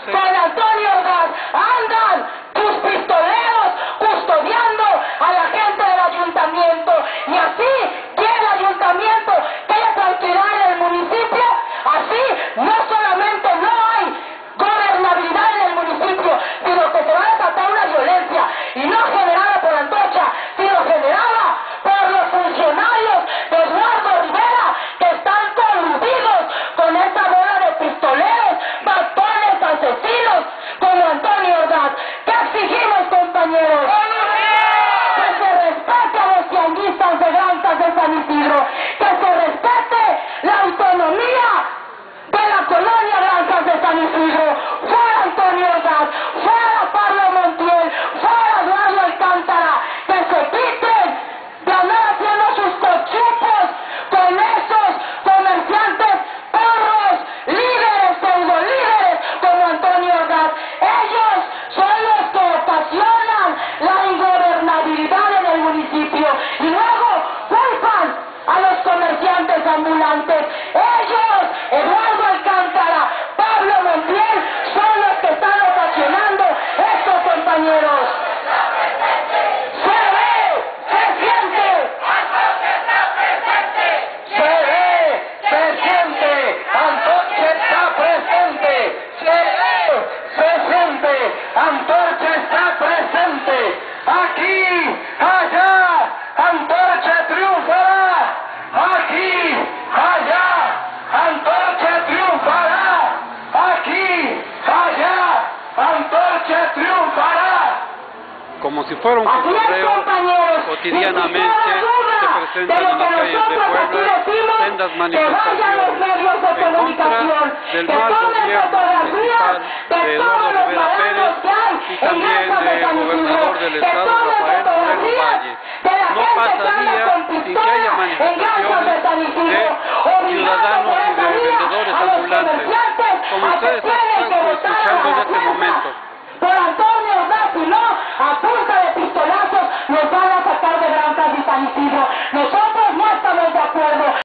ambulantes. Con Antonio Ordaz andan tus pistoleros custodiando a la gente del ayuntamiento. Y así quiere el ayuntamiento que haya tranquilidad en el municipio. Así no solamente no hay gobernabilidad en el municipio, sino que se va a desatar una violencia, y no generada por Antorcha, sino generada por los funcionarios de Eduardo Rivera, que están coludidos con esta bola de pistoleros, matones, asesinos, como Antonio Ordaz. ¿Qué exigimos, compañeros? Que se respete a los tianguistas de granjas de San Isidro, que se respete la autonomía de la colonia Granjas de San Isidro. Fuera Antonio Ordaz, fuera Pablo Montiel, fuera Eduardo Alcántara, que se quiten de andar haciendo sus cochupos con esos comerciantes porros, líderes, pseudo líderes como Antonio Ordaz. Ellos son los que ocasionan la ingobernabilidad en el municipio y luego culpan a los comerciantes ambulantes. Ellos, Eduardo Alcántara, Pablo Montiel, son los que están ocasionando esto, compañeros. Se ve, se siente. Se ve, se siente. Antorcha está presente. Se ve, se siente. Antorcha está presente. Aquí, allá, Antorcha triunfará. Aquí, allá, Antorcha triunfará. Aquí, allá, Antorcha triunfará. Como si fuera un cotorreo, cotidianamente se presentan en las calles de Puebla sendas manifestaciones en contra del mal gobierno municipal de Eduardo Rivera Pérez y también del gobernador del estado, Rafael Moreno Valle. No pasa día sin que haya manifestaciones de ciudadanos y de vendedores ambulantes. Como ustedes